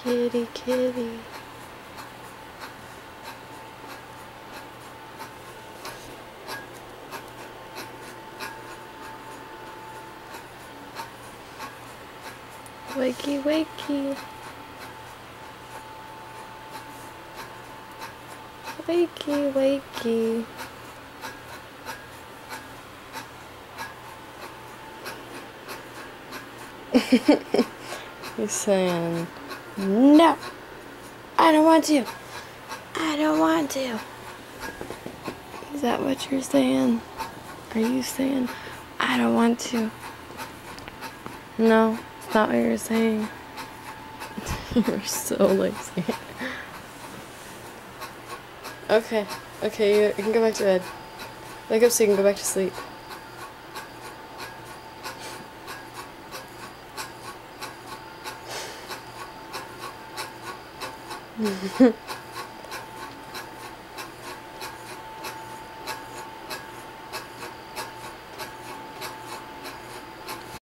Kitty, kitty. Wakey, wakey. Wakey, wakey. He's saying, no, I don't want to. I don't want to. Is that what you're saying? Are you saying, I don't want to? No, it's not what you're saying. You're so lazy. Okay, you can go back to bed. Wake up so you can go back to sleep.